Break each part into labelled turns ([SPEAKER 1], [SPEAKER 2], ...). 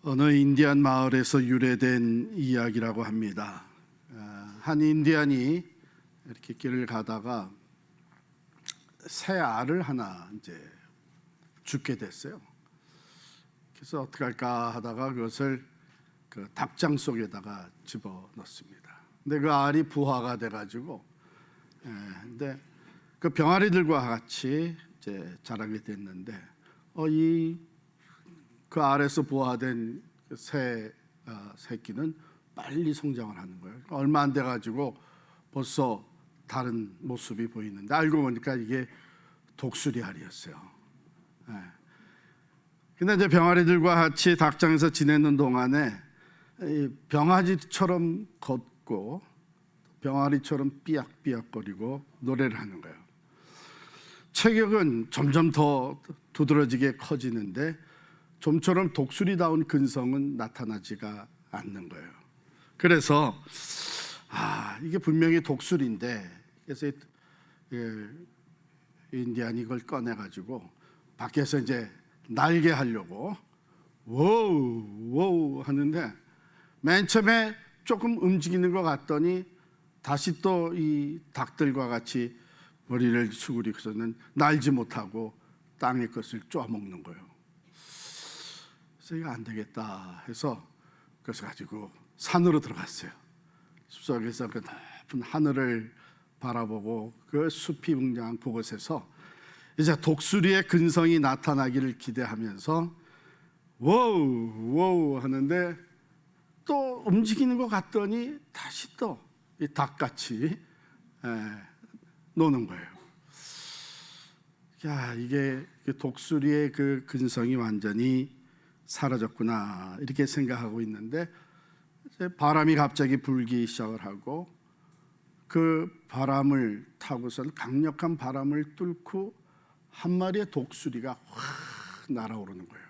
[SPEAKER 1] 어느 인디안 마을에서 유래된 이야기라고 합니다. 한 인디안이 이렇게 길을 가다가 새 알을 하나 이제 죽게 됐어요. 그래서 어떻게 할까 하다가 그것을 그 닭장 속에다가 집어 넣습니다. 근데 그 알이 부화가 돼가지고, 근데 그 병아리들과 같이 이제 자라게 됐는데, 그 알에서 부화된 새 새끼는 빨리 성장을 하는 거예요. 얼마 안 돼가지고 벌써 다른 모습이 보이는데 알고 보니까 이게 독수리 알이었어요. 근데 이제 병아리들과 같이 닭장에서 지내는 동안에 병아리처럼 걷고 병아리처럼 삐약삐약거리고 노래를 하는 거예요. 체격은 점점 더 두드러지게 커지는데 좀처럼 독수리다운 근성은 나타나지가 않는 거예요. 그래서 이게 분명히 독수리인데, 그래서 인디안이 이걸 꺼내가지고 밖에서 이제 날게 하려고 워우 하는데 맨 처음에 조금 움직이는 것 같더니 다시 또 이 닭들과 같이 머리를 수그리고서는 날지 못하고 땅의 것을 쪼아먹는 거예요. 그래서 이거 안 되겠다 해서 그것을 가지고 산으로 들어갔어요. 숲속에서 그 높은 하늘을 바라보고 그 숲이 웅장한 그곳에서 이제 독수리의 근성이 나타나기를 기대하면서 워우 하는데 또 움직이는 것 같더니 다시 또 이 닭같이 노는 거예요. 야, 이게 독수리의 그 근성이 완전히 사라졌구나 이렇게 생각하고 있는데, 이제 바람이 갑자기 불기 시작을 하고 그 바람을 타고선 강력한 바람을 뚫고 한 마리의 독수리가 확 날아오르는 거예요.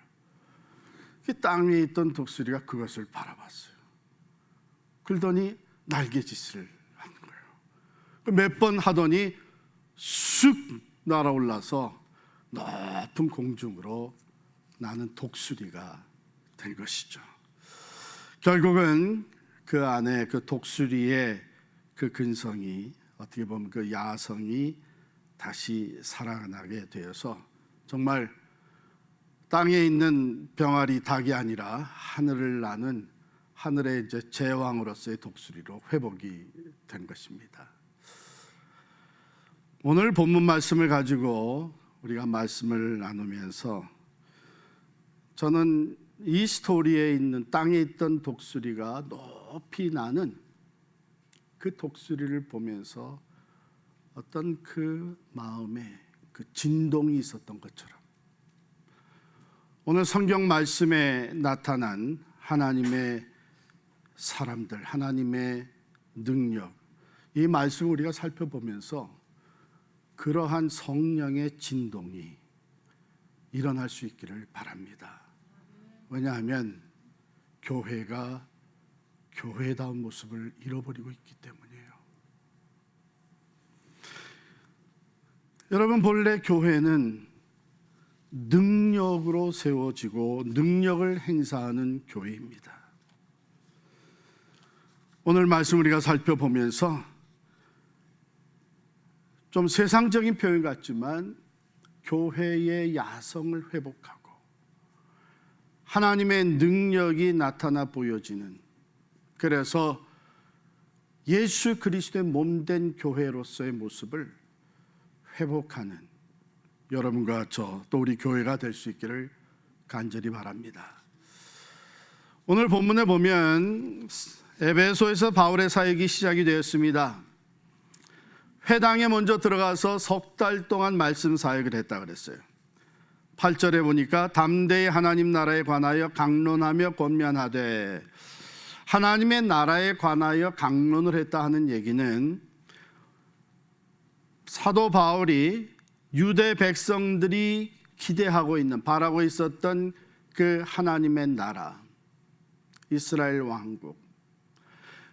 [SPEAKER 1] 땅 위에 있던 독수리가 그것을 바라봤어요. 그러더니 날개짓을 하는 거예요. 몇 번 하더니 쑥 날아올라서 높은 공중으로 나는 독수리가 된 것이죠. 결국은 그 안에 그 독수리의 그 근성이, 어떻게 보면 그 야성이 다시 살아나게 되어서 정말 땅에 있는 병아리 닭이 아니라 하늘을 나는 하늘의 이제 제왕으로서의 독수리로 회복이 된 것입니다. 오늘 본문 말씀을 가지고 우리가 말씀을 나누면서 저는 이 스토리에 있는 땅에 있던 독수리가 높이 나는 그 독수리를 보면서 어떤 그 마음에 그 진동이 있었던 것처럼 오늘 성경 말씀에 나타난 하나님의 사람들, 하나님의 능력, 이 말씀을 우리가 살펴보면서 그러한 성령의 진동이 일어날 수 있기를 바랍니다. 왜냐하면 교회가 교회다운 모습을 잃어버리고 있기 때문이에요. 여러분, 본래 교회는 능력으로 세워지고 능력을 행사하는 교회입니다. 오늘 말씀 우리가 살펴보면서 좀 세상적인 표현 같지만 교회의 야성을 회복하고 하나님의 능력이 나타나 보여지는, 그래서 예수 그리스도의 몸된 교회로서의 모습을 회복하는 여러분과 저 또 우리 교회가 될 수 있기를 간절히 바랍니다. 오늘 본문에 보면 에베소에서 바울의 사역이 시작이 되었습니다. 회당에 먼저 들어가서 석 달 동안 말씀 사역을 했다 그랬어요. 8절에 보니까 담대히 하나님 나라에 관하여 강론하며 권면하되, 하나님의 나라에 관하여 강론을 했다 하는 얘기는 사도 바울이 유대 백성들이 기대하고 있는, 바라고 있었던 그 하나님의 나라, 이스라엘 왕국,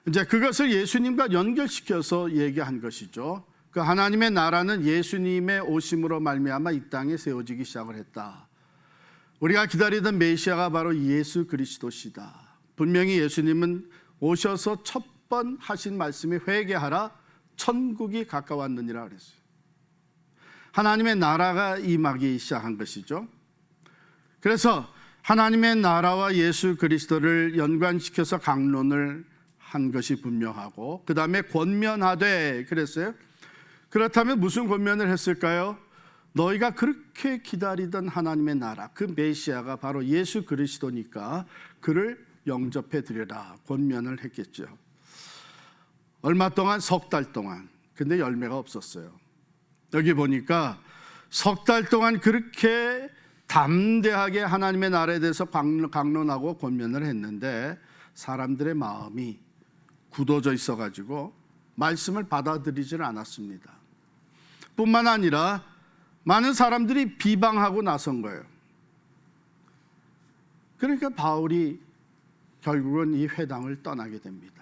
[SPEAKER 1] 이제 그것을 예수님과 연결시켜서 얘기한 것이죠. 그 하나님의 나라는 예수님의 오심으로 말미암아 이 땅에 세워지기 시작을 했다. 우리가 기다리던 메시아가 바로 예수 그리스도시다. 분명히 예수님은 오셔서 첫 번 하신 말씀이 회개하라, 천국이 가까웠느니라 그랬어요. 하나님의 나라가 임하기 시작한 것이죠. 그래서 하나님의 나라와 예수 그리스도를 연관시켜서 강론을 한 것이 분명하고, 그 다음에 권면하되 그랬어요. 그렇다면 무슨 권면을 했을까요? 너희가 그렇게 기다리던 하나님의 나라, 그 메시아가 바로 예수 그리스도니까 그를 영접해 드려라, 권면을 했겠죠. 얼마 동안? 석 달 동안. 근데 열매가 없었어요. 여기 보니까 석 달 동안 그렇게 담대하게 하나님의 나라에 대해서 강론하고 권면을 했는데 사람들의 마음이 굳어져 있어가지고 말씀을 받아들이질 않았습니다. 뿐만 아니라 많은 사람들이 비방하고 나선 거예요. 그러니까 바울이 결국은 이 회당을 떠나게 됩니다.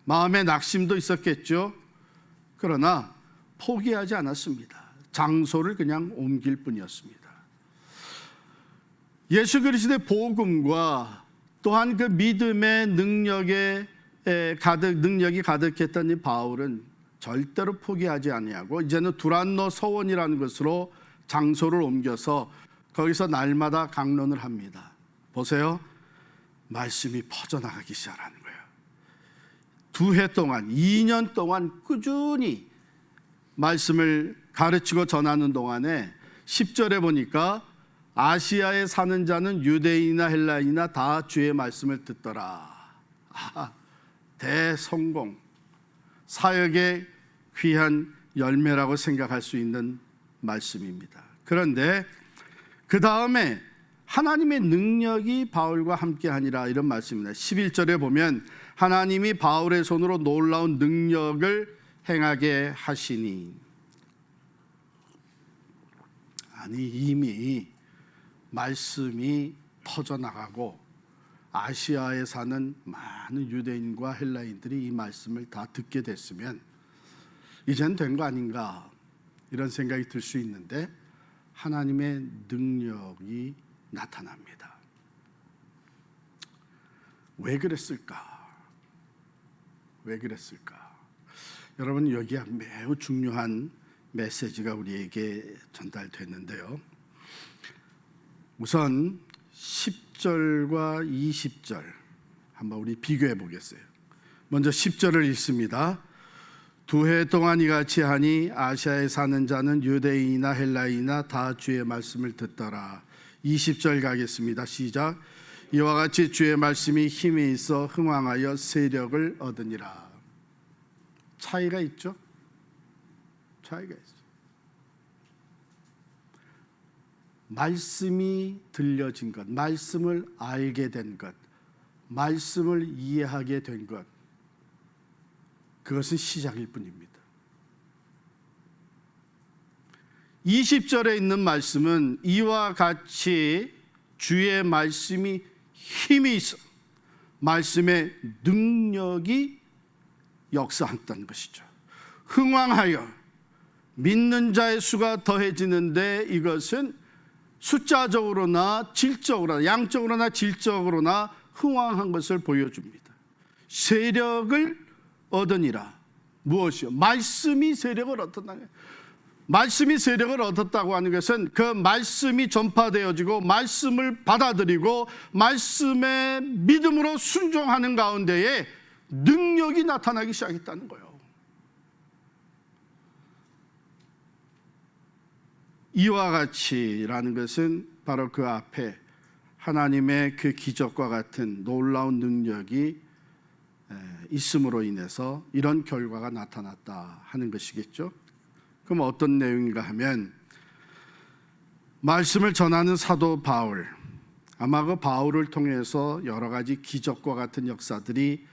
[SPEAKER 1] 마음에 낙심도 있었겠죠. 그러나 포기하지 않았습니다. 장소를 그냥 옮길 뿐이었습니다. 예수 그리스도의 복음과 또한 그 믿음의 능력이 가득했던 이 바울은 절대로 포기하지 아니하고 이제는 두란노 서원이라는 것으로 장소를 옮겨서 거기서 날마다 강론을 합니다. 보세요. 말씀이 퍼져나가기 시작하는 거예요. 2해 동안, 2년 동안 꾸준히 말씀을 가르치고 전하는 동안에 10절에 보니까 아시아에 사는 자는 유대인이나 헬라인이나 다 주의 말씀을 듣더라. 대성공, 사역의 귀한 열매라고 생각할 수 있는 말씀입니다. 그런데 그 다음에 하나님의 능력이 바울과 함께하니라, 이런 말씀입니다. 11절에 보면 하나님이 바울의 손으로 놀라운 능력을 행하게 하시니, 아니 이미 말씀이 퍼져나가고 아시아에 사는 많은 유대인과 헬라인들이 이 말씀을 다 듣게 됐으면 이젠 된 거 아닌가, 이런 생각이 들 수 있는데 하나님의 능력이 나타납니다. 왜 그랬을까? 왜 그랬을까? 여러분, 여기에 매우 중요한 메시지가 우리에게 전달됐는데요. 우선 10절과 20절 한번 우리 비교해 보겠어요. 먼저 10절을 읽습니다. 2해 동안 이같이 하니 아시아에 사는 자는 유대인이나 헬라인이나 다 주의 말씀을 듣더라. 20절 가겠습니다. 시작. 이와 같이 주의 말씀이 힘이 있어 흥왕하여 세력을 얻으니라. 차이가 있죠? 차이가 있어요. 말씀이 들려진 것, 말씀을 알게 된 것, 말씀을 이해하게 된 것, 그것은 시작일 뿐입니다. 20절에 있는 말씀은 이와 같이 주의 말씀이 힘이 있어, 말씀의 능력이 역사한다는 것이죠. 흥왕하여, 믿는 자의 수가 더해지는데 이것은 숫자적으로나 질적으로나, 양적으로나 질적으로나 흥왕한 것을 보여줍니다. 세력을 얻으니라. 무엇이요? 말씀이 세력을 얻었다. 말씀이 세력을 얻었다고 하는 것은 그 말씀이 전파되어지고 말씀을 받아들이고 말씀의 믿음으로 순종하는 가운데에 능력이 나타나기 시작했다는 거예요. 이와 같이라는 것은 바로 그 앞에 하나님의 그 기적과 같은 놀라운 능력이 있음으로 인해서 이런 결과가 나타났다 하는 것이겠죠. 그럼 어떤 내용인가 하면, 말씀을 전하는 사도 바울, 아마 그 바울을 통해서 여러 가지 기적과 같은 역사들이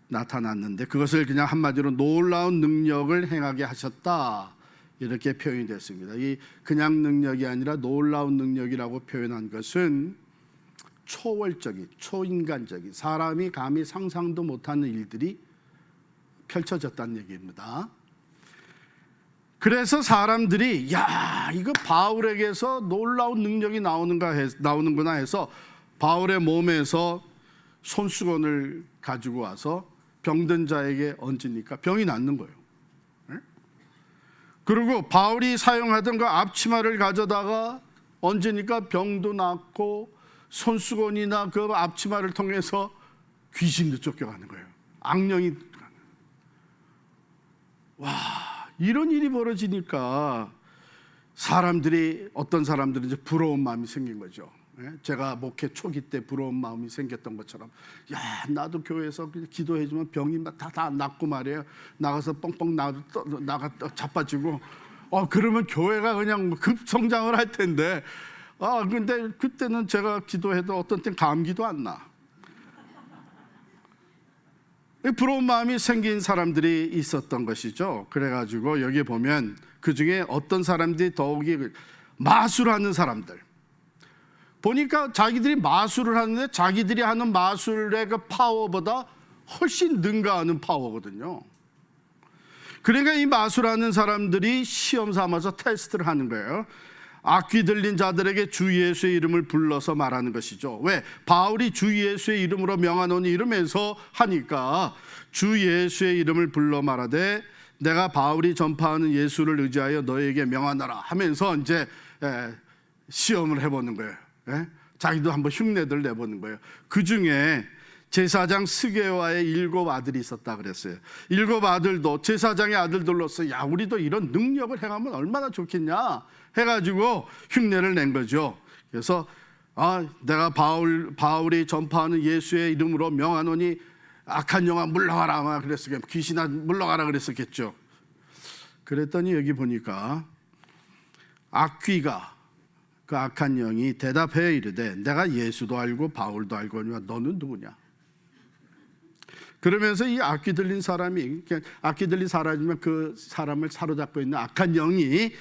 [SPEAKER 1] 나타났는데 그것을 그냥 한마디로 놀라운 능력을 행하게 하셨다, 이렇게 표현이 됐습니다. 이 그냥 능력이 아니라 놀라운 능력이라고 표현한 것은 초월적인, 초인간적인, 사람이 감히 상상도 못하는 일들이 펼쳐졌다는 얘기입니다. 그래서 사람들이 야, 이거 바울에게서 놀라운 능력이 나오는구나 해서 바울의 몸에서 손수건을 가지고 와서 병든 자에게 얹으니까 병이 낫는 거예요. 그리고 바울이 사용하던 그 앞치마를 가져다가 얹으니까 병도 낫고 손수건이나 그 앞치마를 통해서 귀신도 쫓겨가는 거예요. 악령이. 와, 이런 일이 벌어지니까 사람들이, 어떤 사람들은 이제 부러운 마음이 생긴 거죠. 제가 목회 초기 때 부러운 마음이 생겼던 것처럼, 야, 나도 교회에서 기도해주면 병이 다 낫고 말이에요. 나가서 뻥뻥 나가 자빠지고, 그러면 교회가 그냥 급성장을 할 텐데, 근데 그때는 제가 기도해도 어떤 땐 감기도 안 나. 부러운 마음이 생긴 사람들이 있었던 것이죠. 그래가지고 여기 보면 그 중에 어떤 사람들이 더욱이 마술하는 사람들 보니까 자기들이 마술을 하는데 자기들이 하는 마술의 그 파워보다 훨씬 능가하는 파워거든요. 그러니까 이 마술하는 사람들이 시험 삼아서 테스트를 하는 거예요. 악귀 들린 자들에게 주 예수의 이름을 불러서 말하는 것이죠. 왜? 바울이 주 예수의 이름으로 명하노니 이러면서 하니까 주 예수의 이름을 불러 말하되 내가 바울이 전파하는 예수를 의지하여 너에게 명하노라 하면서 이제 시험을 해보는 거예요. 자기도 한번 흉내들 내보는 거예요. 그 중에 제사장 스게와의 7 아들이 있었다 그랬어요. 7 아들도 제사장의 아들들로서 야, 우리도 이런 능력을 행하면 얼마나 좋겠냐 해가지고 흉내를 낸 거죠. 그래서 내가 바울이 전파하는 예수의 이름으로 명하노니 악한 영아 물러가라 아마 그랬었겠죠. 귀신아 물러가라 그랬었겠죠. 그랬더니 여기 보니까 악귀가, 그 악한 영이 대답해 이르되 내가 예수도 알고 바울도 알거니와 너는 누구냐. 그러면서 이 악귀 들린 사람이, 악귀 들린 사람이면 그 사람을 사로잡고 있는 악한 영이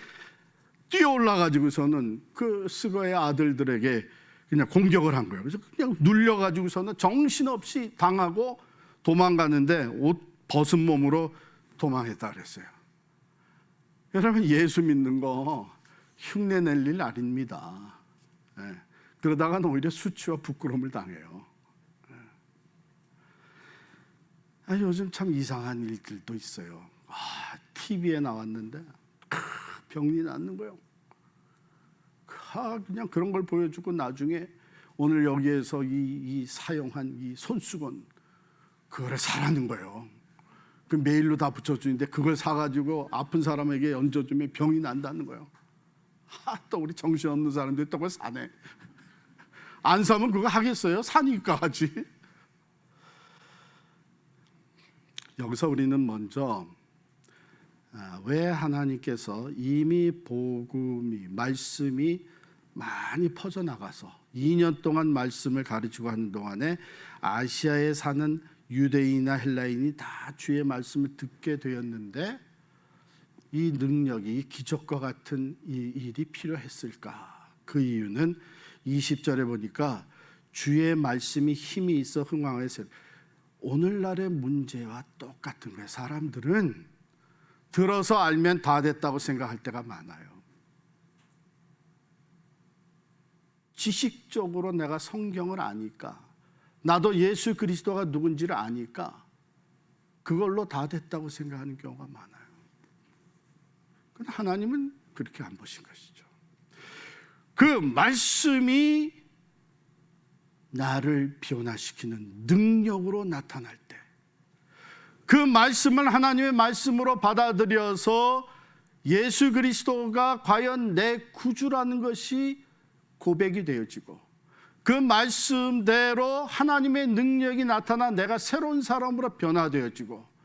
[SPEAKER 1] 뛰어올라 가지고서는 그 스거의 아들들에게 그냥 공격을 한 거예요. 그래서 그냥 눌려 가지고서는 정신없이 당하고 도망가는데 옷 벗은 몸으로 도망했다 그랬어요. 여러분, 예수 믿는 거 흉내 낼 일 아닙니다. 그러다가 오히려 수치와 부끄러움을 당해요. 요즘 참 이상한 일들도 있어요. TV에 나왔는데 병이 낫는 거예요. 그냥 그런 걸 보여주고 나중에 오늘 여기에서 이 사용한 이 손수건 그거를 사라는 거예요. 그 메일로 다 붙여주는데 그걸 사가지고 아픈 사람에게 얹어주면 병이 난다는 거예요. 또 우리 정신없는 사람들이 또 그걸 사네. 안 사면 그거 하겠어요? 사니까 하지. 여기서 우리는 먼저 왜 하나님께서 이미 복음이, 말씀이 많이 퍼져나가서 2년 동안 말씀을 가르치고 하는 동안에 아시아에 사는 유대인이나 헬라인이 다 주의 말씀을 듣게 되었는데 이 능력이, 기적과 같은 이 일이 필요했을까? 그 이유는 20절에 보니까 주의 말씀이 힘이 있어 흥왕했어요. 오늘날의 문제와 똑같은 거예요. 사람들은 들어서 알면 다 됐다고 생각할 때가 많아요. 지식적으로 내가 성경을 아니까, 나도 예수 그리스도가 누군지를 아니까 그걸로 다 됐다고 생각하는 경우가 많아요. 그런데 하나님은 그렇게 안 보신 것이죠. 그 말씀이 나를 변화시키는 능력으로 나타날 때, 그 말씀을 하나님의 말씀으로 받아들여서 예수 그리스도가 과연 내 구주라는 것이 고백이 되어지고, 그 말씀대로 하나님의 능력이 나타나 내가 새로운 사람으로 변화되어지고,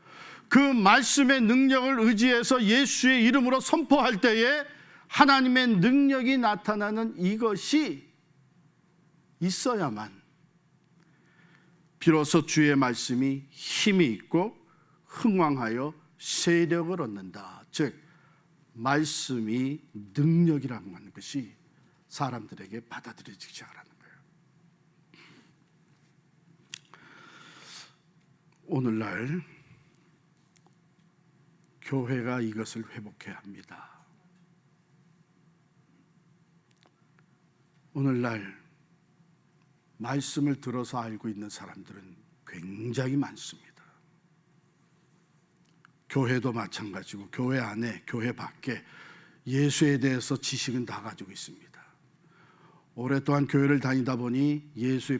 [SPEAKER 1] 그 말씀의 능력을 의지해서 예수의 이름으로 선포할 때에 하나님의 능력이 나타나는 이것이 있어야만 비로소 주의 말씀이 힘이 있고 흥왕하여 세력을 얻는다. 즉 말씀이 능력이라고 하는 것이 사람들에게 받아들여지기 시작하는 거예요. 오늘날 교회가 이것을 회복해야 합니다. 오늘날 말씀을 들어서 알고 있는 사람들은 굉장히 많습니다. 교회도 마찬가지고 교회 안에 교회 밖에 예수에 대해서 지식은 다 가지고 있습니다. 오랫동안 교회를 다니다 보니 예수에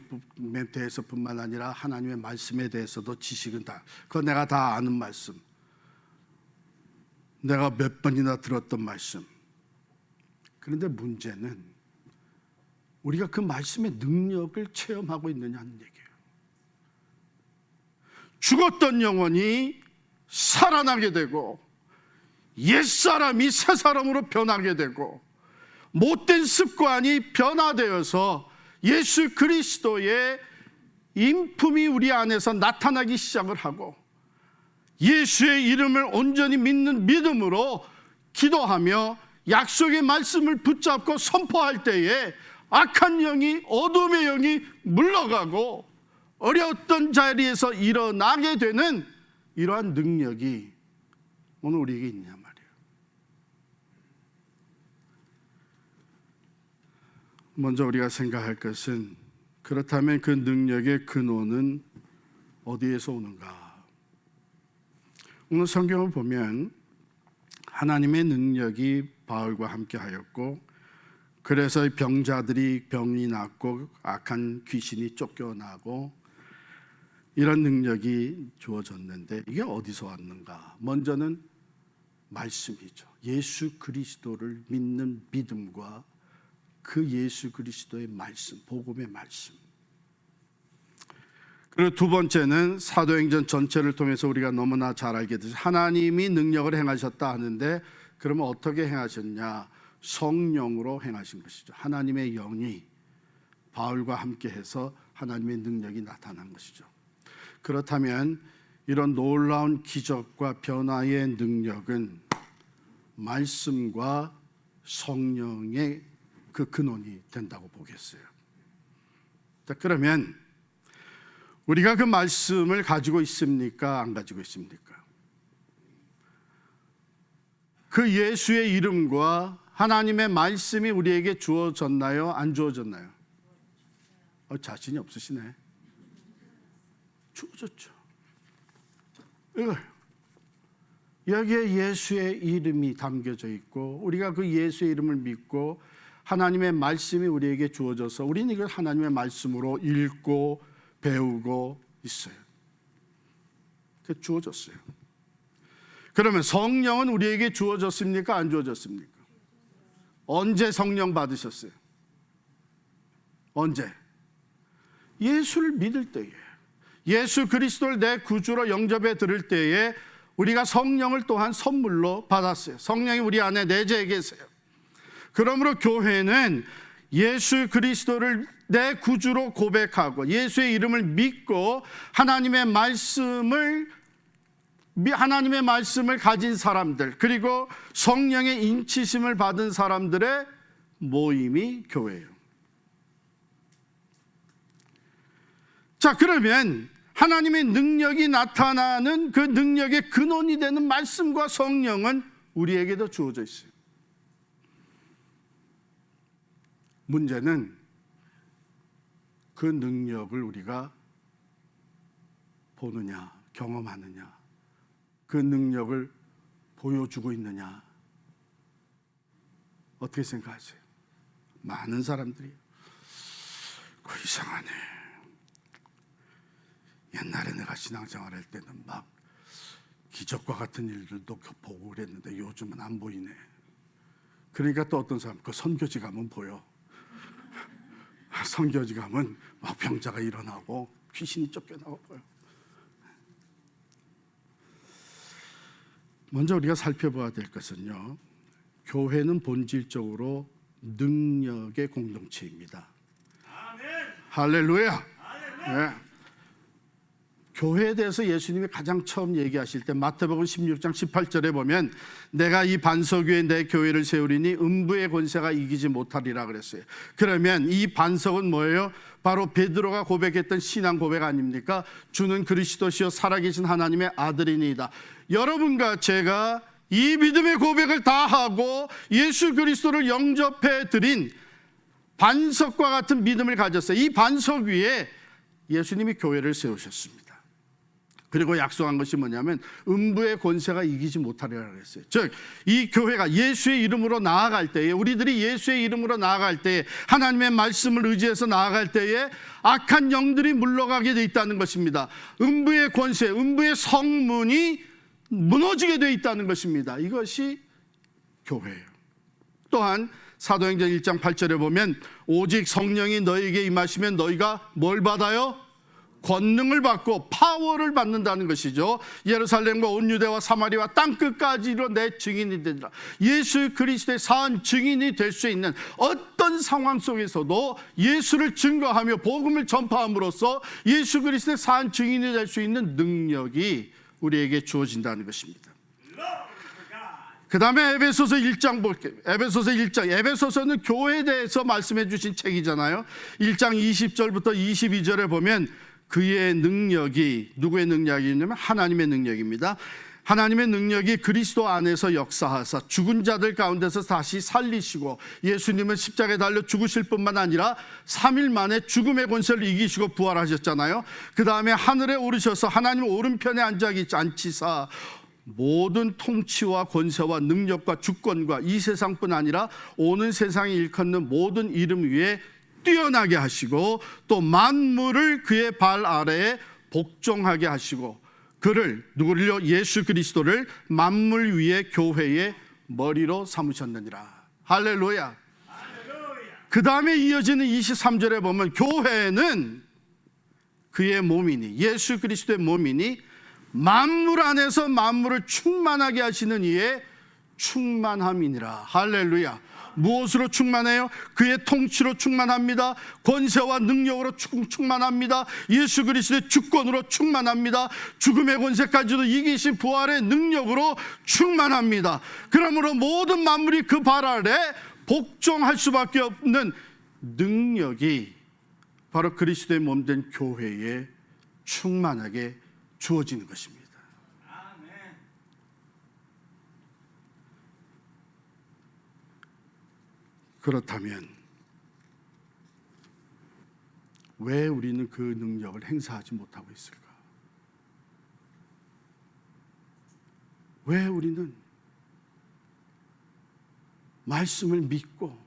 [SPEAKER 1] 대해서뿐만 아니라 하나님의 말씀에 대해서도 지식은 다, 그거 내가 다 아는 말씀, 내가 몇 번이나 들었던 말씀. 그런데 문제는 우리가 그 말씀의 능력을 체험하고 있느냐는 얘기예요. 죽었던 영혼이 살아나게 되고 옛사람이 새사람으로 변하게 되고 못된 습관이 변화되어서 예수 그리스도의 인품이 우리 안에서 나타나기 시작을 하고 예수의 이름을 온전히 믿는 믿음으로 기도하며 약속의 말씀을 붙잡고 선포할 때에 악한 영이, 어둠의 영이 물러가고 어려웠던 자리에서 일어나게 되는 이러한 능력이 오늘 우리에게 있냐 말이에요. 먼저 우리가 생각할 것은, 그렇다면 그 능력의 근원은 어디에서 오는가? 오늘 성경을 보면 하나님의 능력이 바울과 함께 하였고, 그래서 병자들이 병이 낫고 악한 귀신이 쫓겨나고 이런 능력이 주어졌는데, 이게 어디서 왔는가? 먼저는 말씀이죠. 예수 그리스도를 믿는 믿음과 그 예수 그리스도의 말씀, 복음의 말씀. 그리고 두 번째는 사도행전 전체를 통해서 우리가 너무나 잘 알게 되죠. 하나님이 능력을 행하셨다 하는데, 그러면 어떻게 행하셨냐? 성령으로 행하신 것이죠. 하나님의 영이 바울과 함께 해서 하나님의 능력이 나타난 것이죠. 그렇다면 이런 놀라운 기적과 변화의 능력은 말씀과 성령의 그 근원이 된다고 보겠어요. 자, 그러면 우리가 그 말씀을 가지고 있습니까? 안 가지고 있습니까? 그 예수의 이름과 하나님의 말씀이 우리에게 주어졌나요? 안 주어졌나요? 자신이 없으시네. 주어졌죠. 여기에 예수의 이름이 담겨져 있고, 우리가 그 예수의 이름을 믿고 하나님의 말씀이 우리에게 주어져서 우리는 이걸 하나님의 말씀으로 읽고 배우고 있어요. 주어졌어요. 그러면 성령은 우리에게 주어졌습니까? 안 주어졌습니까? 언제 성령 받으셨어요? 언제? 예수를 믿을 때에, 예수 그리스도를 내 구주로 영접해 들을 때에 우리가 성령을 또한 선물로 받았어요. 성령이 우리 안에 내재해 계세요. 그러므로 교회는 예수 그리스도를 내 구주로 고백하고 예수의 이름을 믿고 하나님의 말씀을 가진 사람들, 그리고 성령의 인치심을 받은 사람들의 모임이 교회예요. 자, 그러면 하나님의 능력이 나타나는 그 능력의 근원이 되는 말씀과 성령은 우리에게도 주어져 있어요. 문제는 그 능력을 우리가 보느냐, 경험하느냐, 그 능력을 보여주고 있느냐. 어떻게 생각하세요? 많은 사람들이 이상하네. 옛날에 내가 신앙생활 할 때는 막 기적과 같은 일들도 보고 그랬는데 요즘은 안 보이네. 그러니까 또 어떤 사람, 그 선교지 가면 보여. 선교지 가면 막 병자가 일어나고 귀신이 쫓겨나고 보여. 먼저 우리가 살펴봐야 될 것은요, 교회는 본질적으로 능력의 공동체입니다. 아멘. 할렐루야. 네. 교회에 대해서 예수님이 가장 처음 얘기하실 때 마태복음 16장 18절에 보면, 내가 이 반석 위에 내 교회를 세우리니 음부의 권세가 이기지 못하리라 그랬어요. 그러면 이 반석은 뭐예요? 바로 베드로가 고백했던 신앙 고백 아닙니까? 주는 그리스도시요 살아계신 하나님의 아들이니이다. 여러분과 제가 이 믿음의 고백을 다 하고 예수 그리스도를 영접해 드린 반석과 같은 믿음을 가졌어요. 이 반석 위에 예수님이 교회를 세우셨습니다. 그리고 약속한 것이 뭐냐면 음부의 권세가 이기지 못하리라 그랬어요. 즉 이 교회가 예수의 이름으로 나아갈 때에, 우리들이 예수의 이름으로 나아갈 때에, 하나님의 말씀을 의지해서 나아갈 때에 악한 영들이 물러가게 돼 있다는 것입니다. 음부의 권세, 음부의 성문이 무너지게 돼 있다는 것입니다. 이것이 교회예요. 또한 사도행전 1장 8절에 보면 오직 성령이 너에게 임하시면 너희가 뭘 받아요? 권능을 받고 파워를 받는다는 것이죠. 예루살렘과 온 유대와 사마리아 땅끝까지로 내 증인이 되리라. 예수 그리스도의 산 증인이 될 수 있는 어떤 상황 속에서도 예수를 증거하며 복음을 전파함으로써 예수 그리스도의 산 증인이 될 수 있는 능력이 우리에게 주어진다는 것입니다. 그 다음에 에베소서 1장 볼게요. 에베소서 1장. 에베소서는 교회에 대해서 말씀해 주신 책이잖아요. 1장 20절부터 22절에 보면 그의 능력이, 누구의 능력이냐면 하나님의 능력입니다. 하나님의 능력이 그리스도 안에서 역사하사 죽은 자들 가운데서 다시 살리시고, 예수님은 십자가에 달려 죽으실 뿐만 아니라 3일 만에 죽음의 권세를 이기시고 부활하셨잖아요. 그 다음에 하늘에 오르셔서 하나님 오른편에 앉히사 모든 통치와 권세와 능력과 주권과 이 세상뿐 아니라 오는 세상에 일컫는 모든 이름 위에 뛰어나게 하시고, 또 만물을 그의 발 아래에 복종하게 하시고, 그를, 누구를요? 예수 그리스도를 만물 위에 교회의 머리로 삼으셨느니라. 할렐루야. 그 다음에 이어지는 23절에 보면 교회는 그의 몸이니, 예수 그리스도의 몸이니 만물 안에서 만물을 충만하게 하시는 이의 충만함이니라. 할렐루야. 무엇으로 충만해요? 그의 통치로 충만합니다. 권세와 능력으로 충만합니다. 예수 그리스도의 주권으로 충만합니다. 죽음의 권세까지도 이기신 부활의 능력으로 충만합니다. 그러므로 모든 만물이 그 발 아래 복종할 수밖에 없는 능력이 바로 그리스도의 몸된 교회에 충만하게 주어지는 것입니다. 그렇다면 왜 우리는 그 능력을 행사하지 못하고 있을까? 왜 우리는 말씀을 믿고,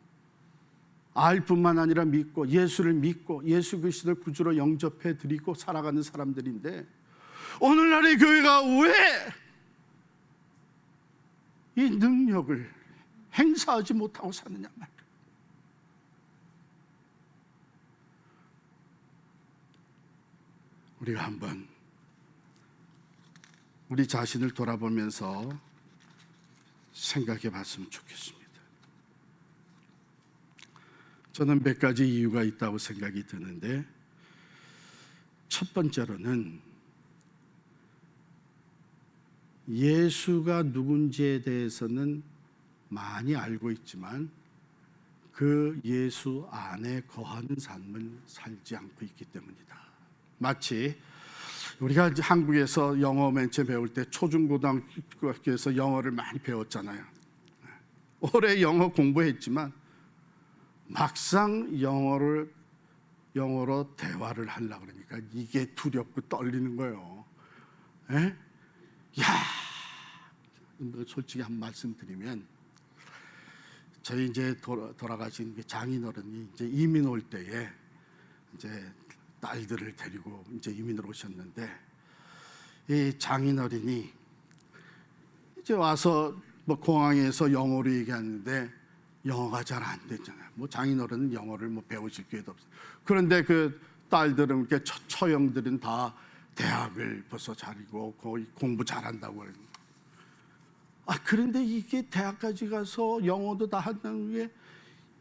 [SPEAKER 1] 알 뿐만 아니라 믿고, 예수를 믿고 예수 그리스도를 구주로 영접해 드리고 살아가는 사람들인데, 오늘날의 교회가 왜 이 능력을 행사하지 못하고 사느냐 말이야. 우리가 한번 우리 자신을 돌아보면서 생각해 봤으면 좋겠습니다. 저는 몇 가지 이유가 있다고 생각이 드는데, 첫 번째로는 예수가 누군지에 대해서는 많이 알고 있지만 그 예수 안에 거하는 삶을 살지 않고 있기 때문이다. 마치 우리가 한국에서 영어 맨 처음 배울 때 초중고등학교에서 영어를 많이 배웠잖아요. 오래 영어 공부했지만 막상 영어로 대화를 하려고 그러니까 이게 두렵고 떨리는 거예요. 에? 야, 솔직히 한 말씀 드리면, 저희 이제 돌아가신 장인어른이 이제 이민 올 때에 이제 딸들을 데리고 이제 이민을 오셨는데, 이 장인어른이 이제 와서 뭐 공항에서 영어로 얘기하는데 영어가 잘 안 됐잖아요. 뭐 장인어른은 영어를 뭐 배우실 기회도 없어요. 그런데 그 딸들은 이렇게 처형들은 다 대학을 벌써 다니고 거의 공부 잘한다고 해요. 그런데 이게 대학까지 가서 영어도 다 한다는 게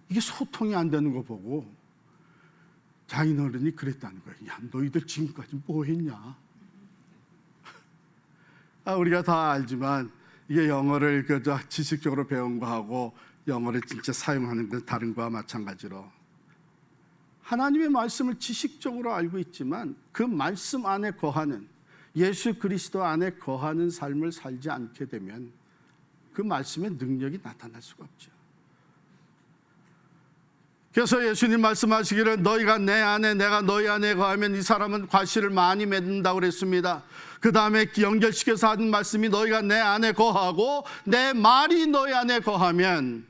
[SPEAKER 1] 이게 소통이 안 되는 거 보고 장인어른이 그랬다는 거예요. 야, 너희들 지금까지 뭐 했냐? 우리가 다 알지만 이게 영어를 지식적으로 배운 거하고 영어를 진짜 사용하는 건 다른 거와 마찬가지로 하나님의 말씀을 지식적으로 알고 있지만 그 말씀 안에 거하는, 예수 그리스도 안에 거하는 삶을 살지 않게 되면 그 말씀의 능력이 나타날 수가 없죠. 그래서 예수님 말씀하시기를 너희가 내 안에 내가 너희 안에 거하면 이 사람은 과실을 많이 맺는다고 그랬습니다. 그 다음에 연결시켜서 하는 말씀이 너희가 내 안에 거하고 내 말이 너희 안에 거하면,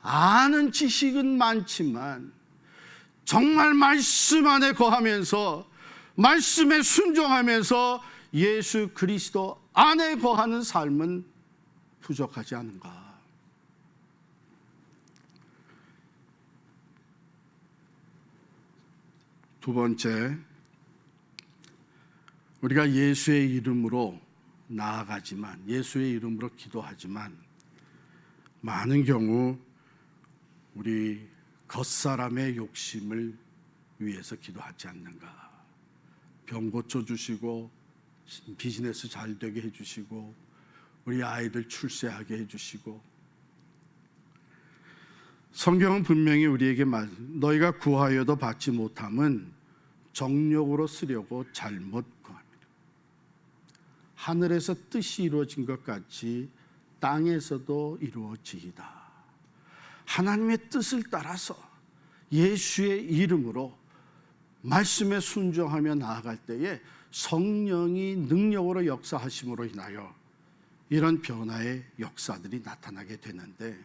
[SPEAKER 1] 아는 지식은 많지만 정말 말씀 안에 거하면서 말씀에 순종하면서 예수 그리스도 안에 거하는 삶은 부족하지 않은가. 두 번째, 우리가 예수의 이름으로 나아가지만, 예수의 이름으로 기도하지만 많은 경우 우리 겉사람의 욕심을 위해서 기도하지 않는가. 병 고쳐주시고 비즈니스 잘 되게 해주시고 우리 아이들 출세하게 해주시고, 성경은 분명히 우리에게 너희가 구하여도 받지 못함은 정욕으로 쓰려고 잘못 구합니다. 하늘에서 뜻이 이루어진 것 같이 땅에서도 이루어지이다. 하나님의 뜻을 따라서 예수의 이름으로 말씀에 순종하며 나아갈 때에 성령이 능력으로 역사하심으로 인하여 이런 변화의 역사들이 나타나게 되는데,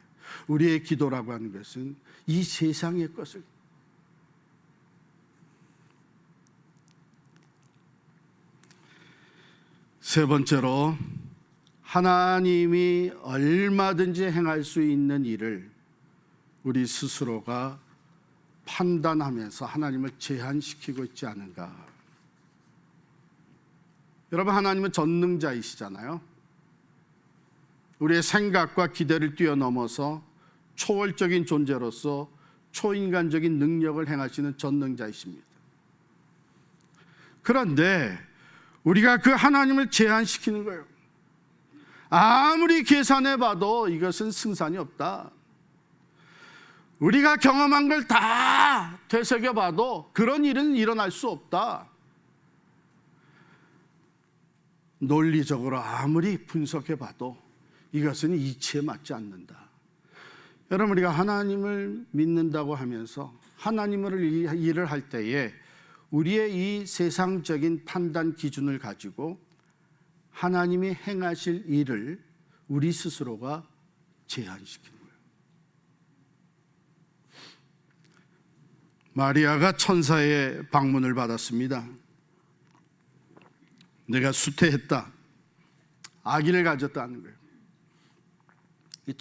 [SPEAKER 1] 우리의 기도라고 하는 것은 이 세상의 것을, 세 번째로 하나님이 얼마든지 행할 수 있는 일을 우리 스스로가 판단하면서 하나님을 제한시키고 있지 않은가. 여러분, 하나님은 전능자이시잖아요. 우리의 생각과 기대를 뛰어넘어서 초월적인 존재로서 초인간적인 능력을 행하시는 전능자이십니다. 그런데 우리가 그 하나님을 제한시키는 거예요. 아무리 계산해봐도 이것은 승산이 없다. 우리가 경험한 걸 다 되새겨봐도 그런 일은 일어날 수 없다. 논리적으로 아무리 분석해봐도 이것은 이치에 맞지 않는다. 여러분, 우리가 하나님을 믿는다고 하면서 하나님을 일을 할 때에 우리의 이 세상적인 판단 기준을 가지고 하나님이 행하실 일을 우리 스스로가 제한시키는 거예요. 마리아가 천사의 방문을 받았습니다. 내가 수태했다, 아기를 가졌다는 거예요. 이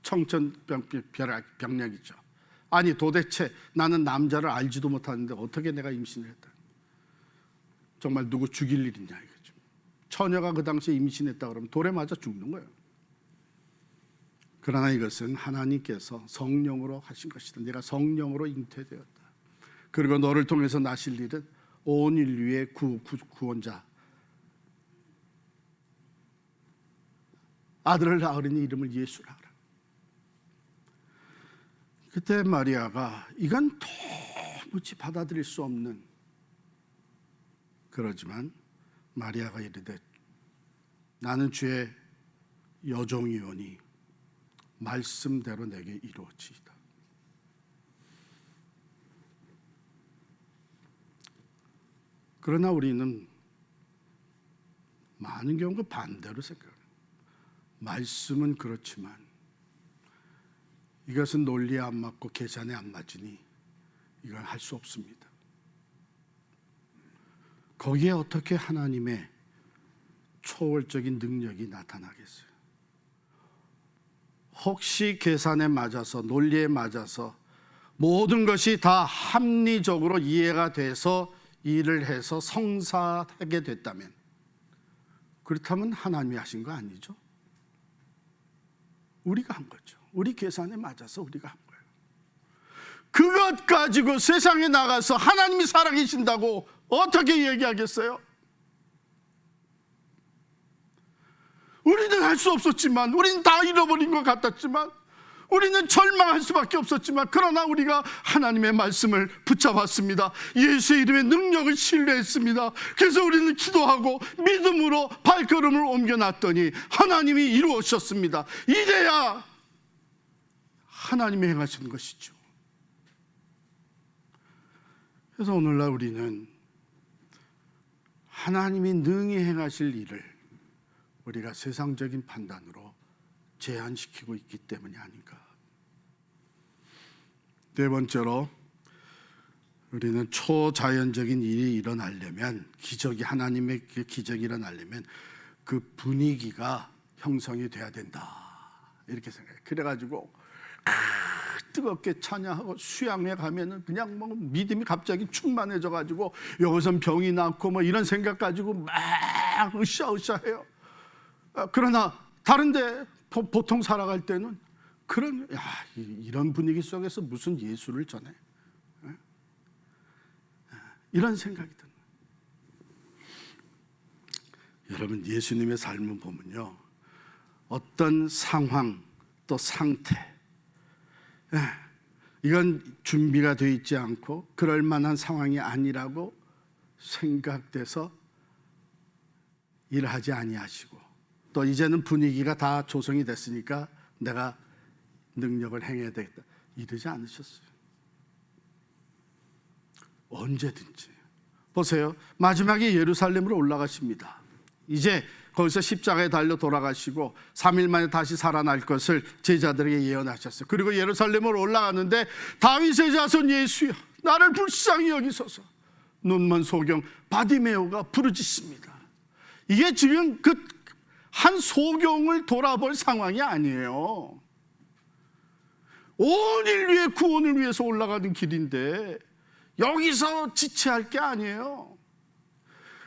[SPEAKER 1] 청천벽력이죠. 아니, 도대체 나는 남자를 알지도 못하는데 어떻게 내가 임신을 했다. 정말 누구 죽일 일이냐 이거죠. 처녀가 그 당시에 임신했다 그러면 돌에 맞아 죽는 거예요. 그러나 이것은 하나님께서 성령으로 하신 것이다. 내가 성령으로 잉태되었다. 그리고 너를 통해서 나실 일은 온 인류의 구원자, 아들을 낳으리니 이름을 예수라 하라. 그때 마리아가 이건 도무지 받아들일 수 없는, 그러지만 마리아가 이르되 나는 주의 여종이오니 말씀대로 내게 이루어지이다. 그러나 우리는 많은 경우 반대로 생각해요. 말씀은 그렇지만 이것은 논리에 안 맞고 계산에 안 맞으니 이건 할 수 없습니다. 거기에 어떻게 하나님의 초월적인 능력이 나타나겠어요? 혹시 계산에 맞아서, 논리에 맞아서 모든 것이 다 합리적으로 이해가 돼서 일을 해서 성사하게 됐다면, 그렇다면 하나님이 하신 거 아니죠? 우리가 한 거죠. 우리 계산에 맞아서 우리가 한 거예요. 그것 가지고 세상에 나가서 하나님이 살아계신다고 어떻게 얘기하겠어요? 우리는 할 수 없었지만, 우리는 다 잃어버린 것 같았지만, 우리는 절망할 수밖에 없었지만, 그러나 우리가 하나님의 말씀을 붙잡았습니다. 예수의 이름의 능력을 신뢰했습니다. 그래서 우리는 기도하고 믿음으로 발걸음을 옮겨놨더니 하나님이 이루어졌습니다. 이래야 하나님이 행하시는 것이죠. 그래서 오늘날 우리는 하나님이 능히 행하실 일을 우리가 세상적인 판단으로 제한시키고 있기 때문이 아닌가. 네 번째로, 우리는 초자연적인 일이 일어나려면, 기적이, 하나님의 그 기적이 일어나려면 그 분위기가 형성이 돼야 된다, 이렇게 생각해요. 그래가지고 뜨겁게 찬양하고 수양회 가면은 그냥 뭐 믿음이 갑자기 충만해져가지고 여기선 병이 낫고 뭐 이런 생각 가지고 막 으쌰으쌰해요. 그러나 다른데 보통 살아갈 때는 이런 분위기 속에서 무슨 예수를 전해? 이런 생각이 듭니다. 여러분, 예수님의 삶을 보면요, 어떤 상황 또 상태, 이건 준비가 되어 있지 않고 그럴 만한 상황이 아니라고 생각돼서 일하지 아니하시고, 또 이제는 분위기가 다 조성이 됐으니까 내가 능력을 행해야 되겠다, 이러지 않으셨어요. 언제든지. 보세요, 마지막에 예루살렘으로 올라가십니다. 이제 거기서 십자가에 달려 돌아가시고 3일 만에 다시 살아날 것을 제자들에게 예언하셨어요. 그리고 예루살렘으로 올라가는데, 다윗의 자손 예수여, 나를 불쌍히 여기소서. 눈먼 소경 바디메오가 부르짖습니다. 이게 지금 그 한 소경을 돌아볼 상황이 아니에요. 온 인류의 구원을 위해서 올라가는 길인데 여기서 지체할 게 아니에요.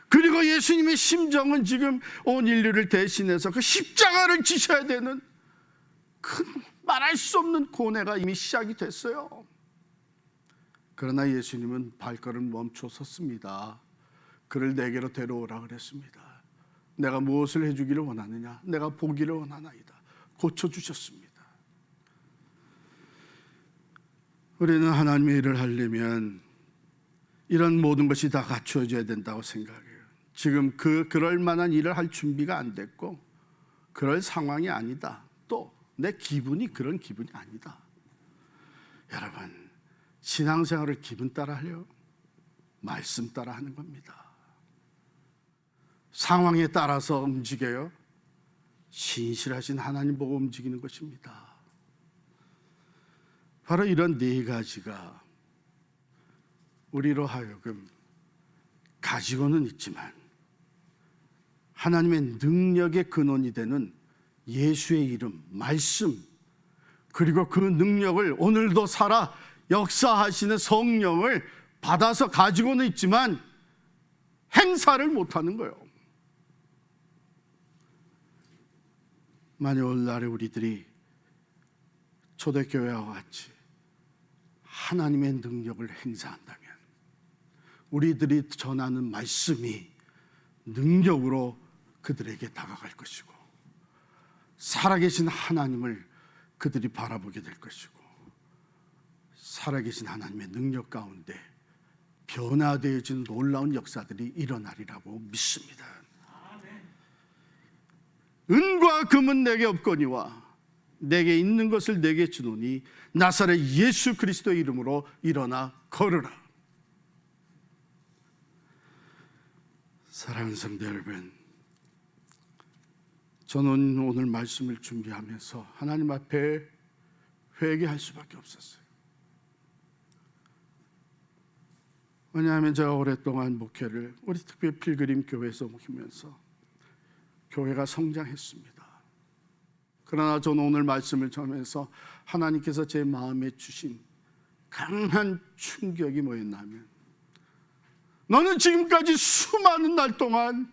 [SPEAKER 1] 그리고 예수님의 심정은 지금 온 인류를 대신해서 그 십자가를 지셔야 되는 큰 말할 수 없는 고뇌가 이미 시작이 됐어요. 그러나 예수님은 발걸음 멈춰 섰습니다. 그를 내게로 데려오라 그랬습니다. 내가 무엇을 해주기를 원하느냐? 내가 보기를 원하나이다. 고쳐주셨습니다. 우리는 하나님의 일을 하려면 이런 모든 것이 다 갖추어져야 된다고 생각해요. 지금 그럴 만한 일을 할 준비가 안 됐고 그럴 상황이 아니다. 또 내 기분이 그런 기분이 아니다. 여러분, 신앙생활을 기분 따라 하려? 말씀 따라 하는 겁니다. 상황에 따라서 움직여요? 신실하신 하나님 보고 움직이는 것입니다. 바로 이런 네 가지가 우리로 하여금 가지고는 있지만 하나님의 능력의 근원이 되는 예수의 이름, 말씀, 그리고 그 능력을 오늘도 살아 역사하시는 성령을 받아서 가지고는 있지만 행사를 못하는 거예요. 만약 오늘날에 우리들이 초대교회와 같이 하나님의 능력을 행사한다면 우리들이 전하는 말씀이 능력으로 그들에게 다가갈 것이고, 살아계신 하나님을 그들이 바라보게 될 것이고, 살아계신 하나님의 능력 가운데 변화되어진 놀라운 역사들이 일어나리라고 믿습니다. 은과 금은 내게 없거니와 내게 있는 것을 내게 주노니 나사렛 예수 그리스도의 이름으로 일어나 걸으라. 사랑하는 성도 여러분, 저는 오늘 말씀을 준비하면서 하나님 앞에 회개할 수밖에 없었어요. 왜냐하면 제가 오랫동안 목회를 우리 특별 필그림 교회에서 목회하면서 교회가 성장했습니다. 그러나 저는 오늘 말씀을 전하면서 하나님께서 제 마음에 주신 강한 충격이 뭐였냐면, 너는 지금까지 수많은 날 동안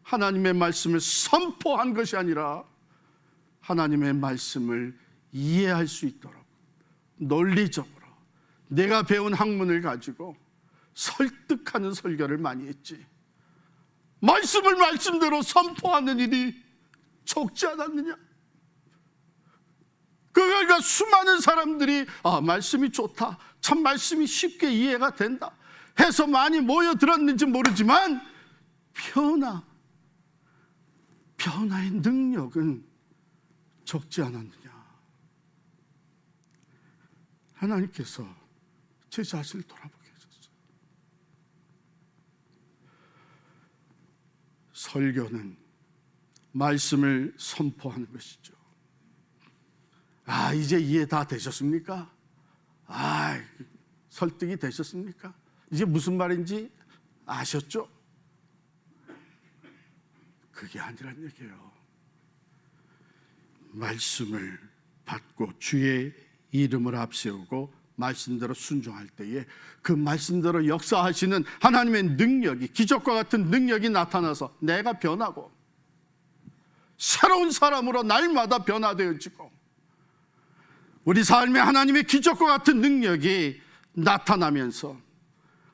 [SPEAKER 1] 하나님의 말씀을 선포한 것이 아니라 하나님의 말씀을 이해할 수 있도록 논리적으로 내가 배운 학문을 가지고 설득하는 설교를 많이 했지, 말씀을 말씀대로 선포하는 일이 적지 않았느냐? 그러니까 수많은 사람들이 말씀이 좋다, 참 말씀이 쉽게 이해가 된다 해서 많이 모여들었는지 모르지만 변화의 능력은 적지 않았느냐. 하나님께서 제 자신을 돌아보게 하셨어요. 설교는 말씀을 선포하는 것이죠. 이제 이해 다 되셨습니까? 설득이 되셨습니까? 이제 무슨 말인지 아셨죠? 그게 아니란 얘기예요. 말씀을 받고 주의 이름을 앞세우고 말씀대로 순종할 때에 그 말씀대로 역사하시는 하나님의 능력이, 기적과 같은 능력이 나타나서 내가 변하고 새로운 사람으로 날마다 변화되어지고 우리 삶에 하나님의 기적과 같은 능력이 나타나면서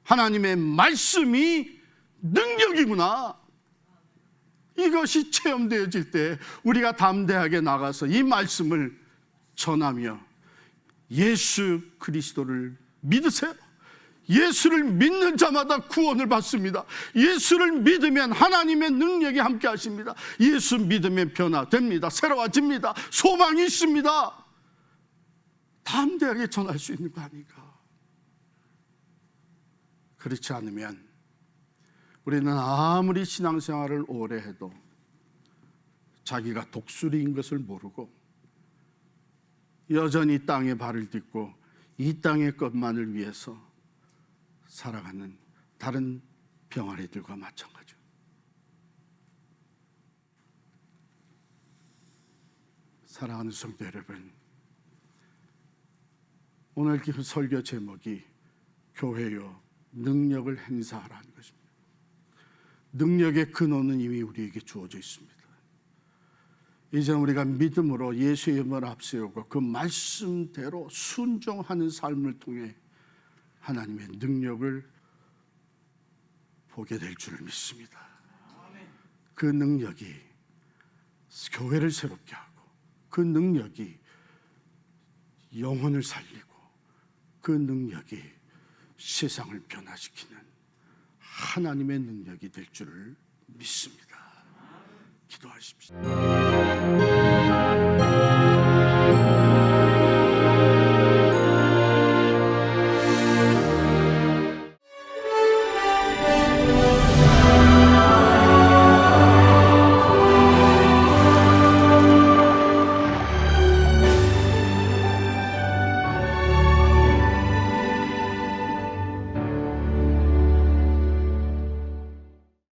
[SPEAKER 1] 하나님의 말씀이 능력이구나, 이것이 체험되어질 때 우리가 담대하게 나가서 이 말씀을 전하며 예수 그리스도를 믿으세요. 예수를 믿는 자마다 구원을 받습니다. 예수를 믿으면 하나님의 능력이 함께 하십니다. 예수 믿으면 변화됩니다. 새로워집니다. 소망이 있습니다. 담대하게 전할 수 있는 거 아닌가? 그렇지 않으면 우리는 아무리 신앙생활을 오래 해도 자기가 독수리인 것을 모르고 여전히 땅에 발을 딛고 이 땅의 것만을 위해서 살아가는 다른 병아리들과 마찬가지죠. 사랑하는 성도 여러분, 오늘 그 설교 제목이 교회요 능력을 행사하라는 것입니다. 능력의 근원은 이미 우리에게 주어져 있습니다. 이제 우리가 믿음으로 예수의 이름을 앞세우고 그 말씀대로 순종하는 삶을 통해 하나님의 능력을 보게 될 줄을 믿습니다. 그 능력이 교회를 새롭게 하고 그 능력이 영혼을 살리고 그 능력이 세상을 변화시키는 하나님의 능력이 될 줄을 믿습니다. 기도하십시오.